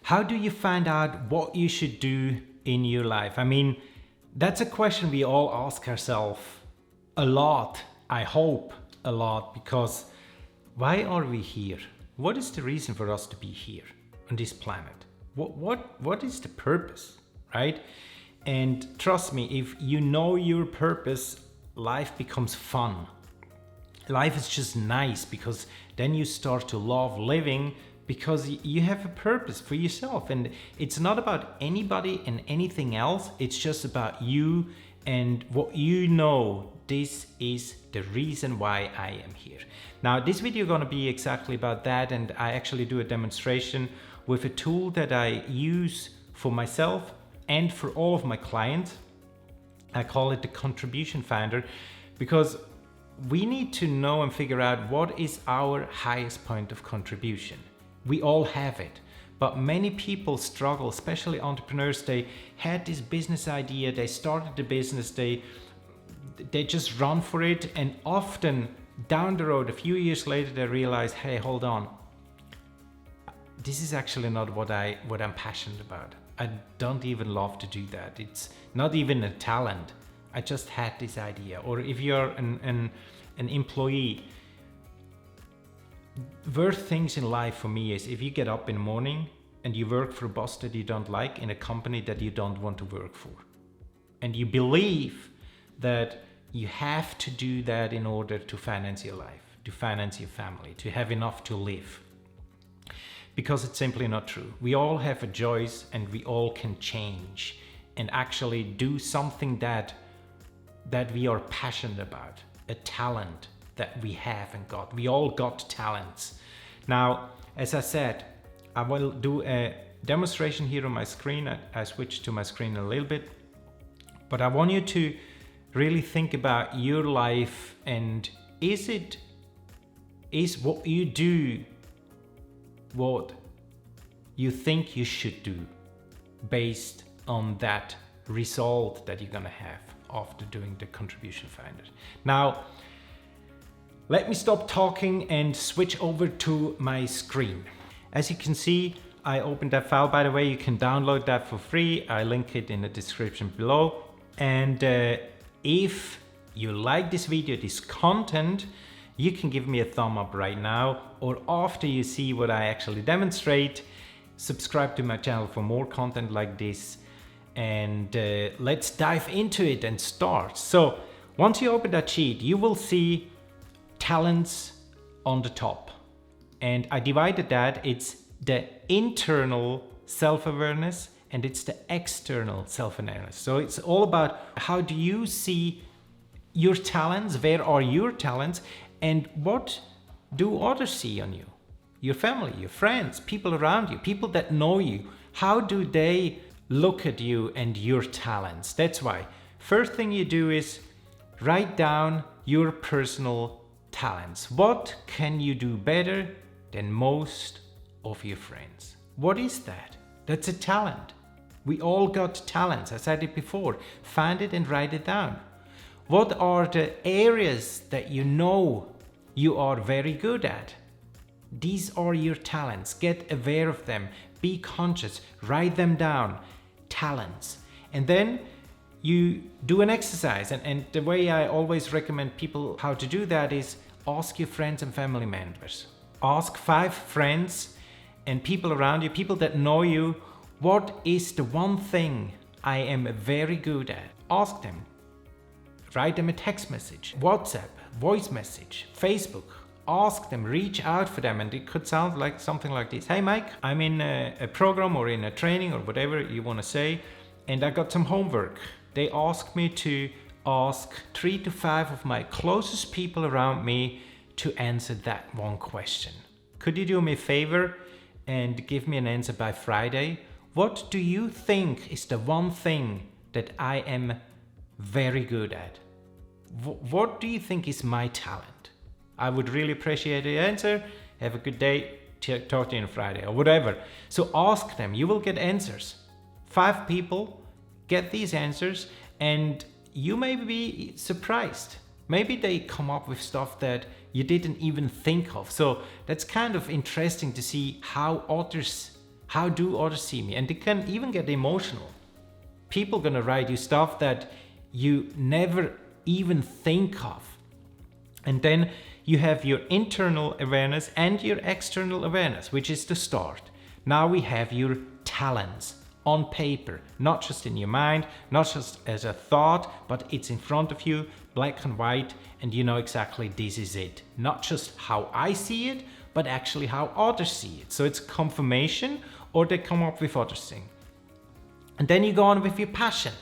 How do you find out what you should do in your life? I mean, that's a question we all ask ourselves a lot, I hope a lot, because why are we here? What is the reason for us to be here on this planet? What is the purpose, right? And trust me, if you know your purpose, life becomes fun. Life is just nice because then you start to love living because you have a purpose for yourself. And it's not about anybody and anything else. It's just about you and what you know. This is the reason why I am here. Now, this video is going to be exactly about that. And I actually do a demonstration with a tool that I use for myself and for all of my clients. I call it the Contribution Finder, because we need to know and figure out what is our highest point of contribution. We all have it, but many people struggle, especially entrepreneurs. They had this business idea, they started the business, they just run for it, and often down the road, a few years later, they realize, hey, hold on, this is actually not what I'm passionate about. I don't even love to do that. It's not even a talent. I just had this idea. Or if you're an employee, worst things in life for me is if you get up in the morning and you work for a boss that you don't like in a company that you don't want to work for. And you believe that you have to do that in order to finance your life, to finance your family, to have enough to live. Because it's simply not true. We all have a choice and we all can change and actually do something that we are passionate about, a talent that we have and got. We all got talents. Now, as I said, I will do a demonstration here on my screen. I switched to my screen a little bit, but I want you to really think about your life, and is what you do what you think you should do based on that result that you're gonna have after doing the Contribution Finder. Now, let me stop talking and switch over to my screen. As you can see, I opened that file. By the way, you can download that for free. I link it in the description below. And if you like this video, this content, you can give me a thumb up right now, or after you see what I actually demonstrate, subscribe to my channel for more content like this. And let's dive into it and start. So once you open that sheet, you will see talents on the top. And I divided that. It's the internal self-awareness and it's the external self-awareness. So it's all about how do you see your talents, where are your talents, and what do others see on you? Your family, your friends, people around you, people that know you. How do they look at you and your talents? That's why first thing you do is write down your personal talents. What can you do better than most of your friends? What is that? That's a talent. We all got talents. I said it before. Find it and write it down. What are the areas that you know you are very good at? These are your talents. Get aware of them. Be conscious. Write them down. Talents. And then you do an exercise. And the way I always recommend people how to do that is ask your friends and family members. Ask 5 friends and people around you, people that know you, what is the one thing I am very good at? Ask them. Write them a text message, WhatsApp, voice message, Facebook. Ask them, reach out for them, and it could sound like something like this. Hey Mike, I'm in a program or in a training or whatever you want to say, and I got some homework. They asked me to ask 3 to 5 of my closest people around me to answer that one question. Could you do me a favor and give me an answer by Friday? What do you think is the one thing that I am very good at? What do you think is my talent? I would really appreciate the answer. Have a good day. Talk to you on Friday or whatever. So ask them. You will get answers. 5 people get these answers and you may be surprised. Maybe they come up with stuff that you didn't even think of. So that's kind of interesting to see how How do others see me? And they can even get emotional. People gonna write you stuff that you never even think of. And then you have your internal awareness and your external awareness, which is the start. Now we have your talents on paper, not just in your mind, not just as a thought, but it's in front of you, black and white, and you know exactly this is it. Not just how I see it, but actually how others see it. So it's confirmation, or they come up with other things. And then you go on with your passion.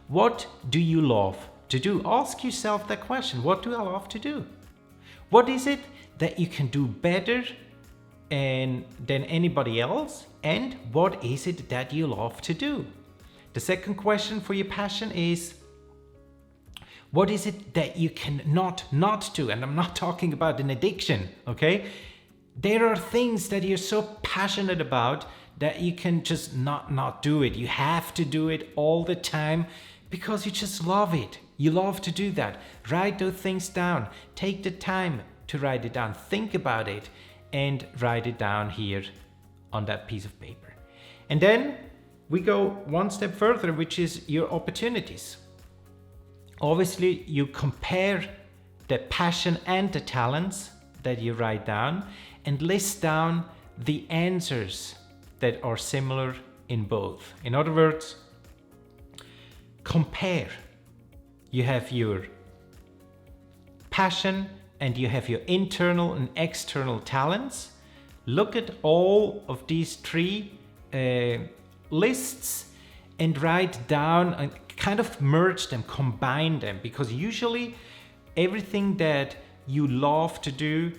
What do you love to do? Ask yourself that question. What do I love to do? What is it that you can do better than anybody else? And what is it that you love to do? The second question for your passion is, what is it that you can not do? And I'm not talking about an addiction, okay? There are things that you're so passionate about that you can just not do it. You have to do it all the time because you just love it. You love to do that. Write those things down. Take the time to write it down. Think about it and write it down here on that piece of paper. And then we go one step further, which is your opportunities. Obviously, you compare the passion and the talents that you write down and list down the answers that are similar in both. In other words, compare. You have your passion and you have your internal and external talents. Look at all of these three lists and write down and kind of merge them, combine them, because usually everything that you love to do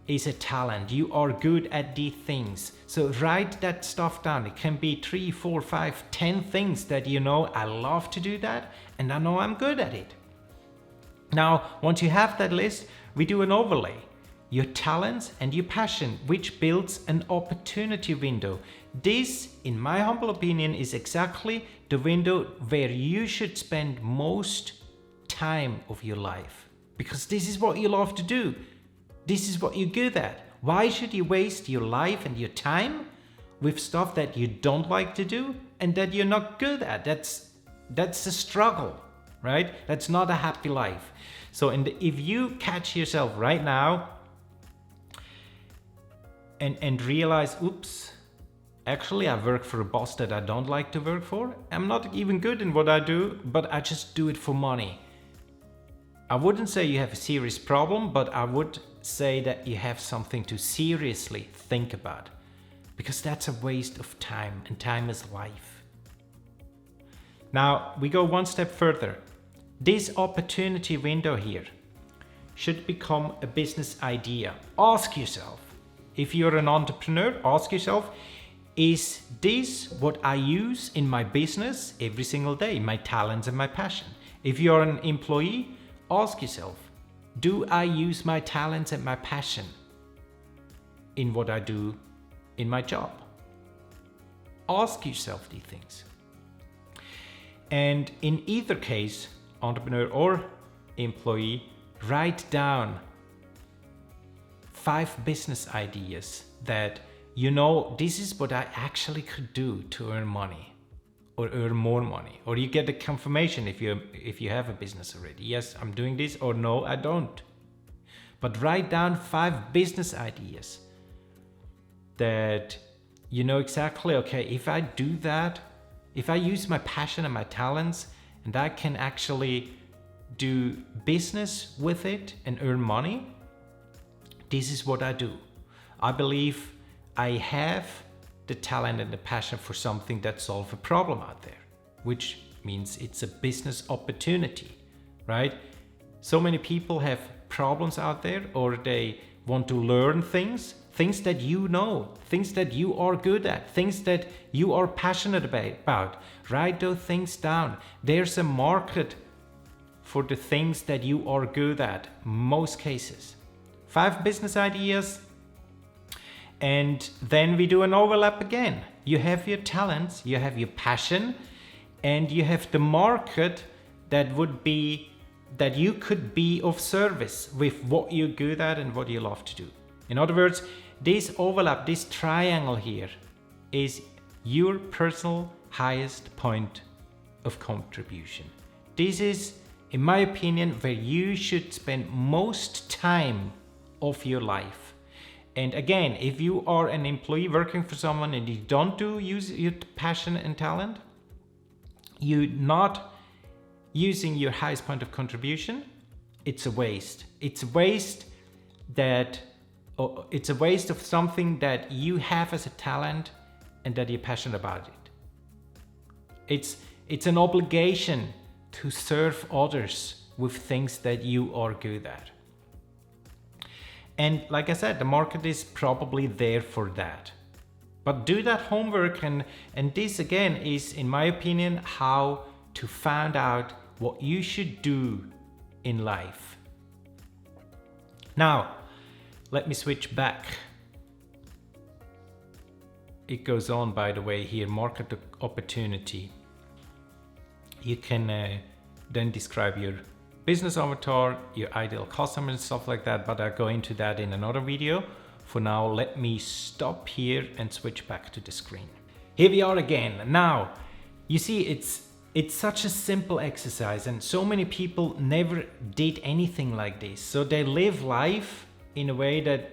is a talent. You are good at these things. So write that stuff down. It can be 3, 4, 5, 10 things that you know, I love to do that and I know I'm good at it. Now, once you have that list, we do an overlay. Your talents and your passion, which builds an opportunity window. This, in my humble opinion, is exactly the window where you should spend most time of your life. Because this is what you love to do. This is what you're good at. Why should you waste your life and your time with stuff that you don't like to do and that you're not good at? That's a struggle, right? That's not a happy life. So if you catch yourself right now and realize, oops, actually I work for a boss that I don't like to work for. I'm not even good in what I do, but I just do it for money. I wouldn't say you have a serious problem, but I would say that you have something to seriously think about, because that's a waste of time, and time is life. Now we go one step further. This opportunity window here should become a business idea. Ask yourself, if you're an entrepreneur, ask yourself, is this what I use in my business every single day, my talents and my passion? If you're an employee, ask yourself, do I use my talents and my passion in what I do in my job? Ask yourself these things. And in either case, entrepreneur or employee, write down 5 business ideas that you know, this is what I actually could do to earn money or earn more money. Or you get the confirmation if you have a business already. Yes, I'm doing this, or no, I don't. But write down 5 business ideas that you know exactly, okay, if I do that, if I use my passion and my talents and I can actually do business with it and earn money, this is what I do. I believe I have the talent and the passion for something that solves a problem out there, which means it's a business opportunity, right? So many people have problems out there, or they want to learn things that you know, things that you are good at, things that you are passionate about. Write those things down. There's a market for the things that you are good at, most cases. 5 business ideas. And then we do an overlap again. You have your talents, you have your passion, and you have the market that you could be of service with what you're good at and what you love to do. In other words, this overlap, this triangle here, is your personal highest point of contribution. This is, in my opinion, where you should spend most time of your life. And again, if you are an employee working for someone and you don't use your passion and talent, you're not using your highest point of contribution, it's a waste. It's a waste of something that you have as a talent and that you're passionate about it. It's an obligation to serve others with things that you are good at. And like I said, the market is probably there for that. But do that homework, and this again is, in my opinion, how to find out what you should do in life. Now, let me switch back. It goes on, by the way, here, market opportunity. You can then describe your business avatar, your ideal customer and stuff like that, but I'll go into that in another video. For now, let me stop here and switch back to the screen. Here we are again. Now, you see, it's such a simple exercise, and so many people never did anything like this. So they live life in a way that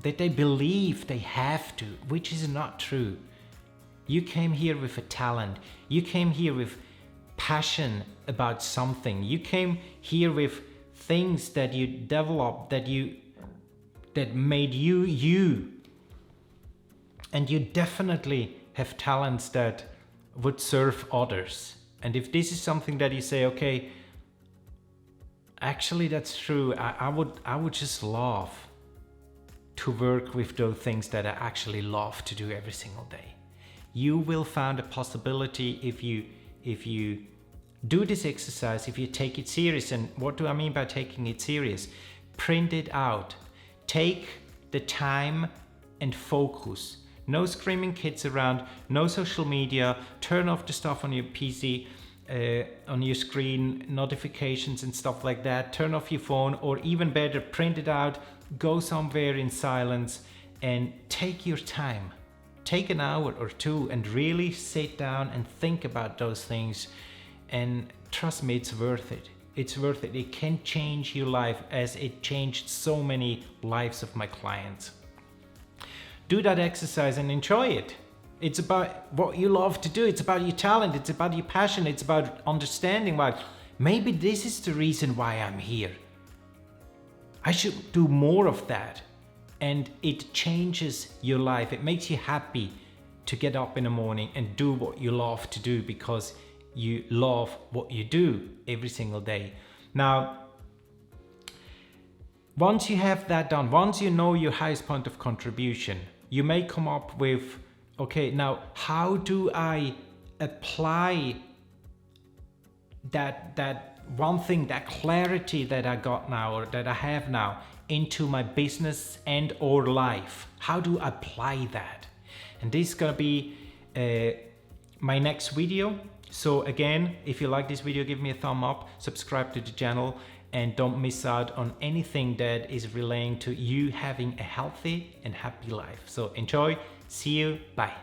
they believe they have to, which is not true. You came here with a talent. You came here with passion about something. You came here with things that you developed, that made you you. And you definitely have talents that would serve others. And if this is something that you say, okay, actually that's true, I would just love to work with those things that I actually love to do every single day. You will find a possibility if you do this exercise, if you take it serious. And what do I mean by taking it serious? Print it out. Take the time and focus. No screaming kids around, no social media, turn off the stuff on your PC, on your screen, notifications and stuff like that. Turn off your phone, or even better, print it out, go somewhere in silence and take your time. Take an hour or two and really sit down and think about those things. And trust me, it's worth it. It's worth it. It can change your life as it changed so many lives of my clients. Do that exercise and enjoy it. It's about what you love to do. It's about your talent. It's about your passion. It's about understanding why maybe this is the reason why I'm here. I should do more of that. And it changes your life. It makes you happy to get up in the morning and do what you love to do, because you love what you do every single day. Now, once you have that done, once you know your highest point of contribution, you may come up with, okay, now how do I apply that one thing, that clarity that I got now, or that I have now, into my business and or life? How do I apply that? And this is gonna be my next video. So again, if you like this video, give me a thumb up, subscribe to the channel, and don't miss out on anything that is relating to you having a healthy and happy life. So enjoy, see you, bye.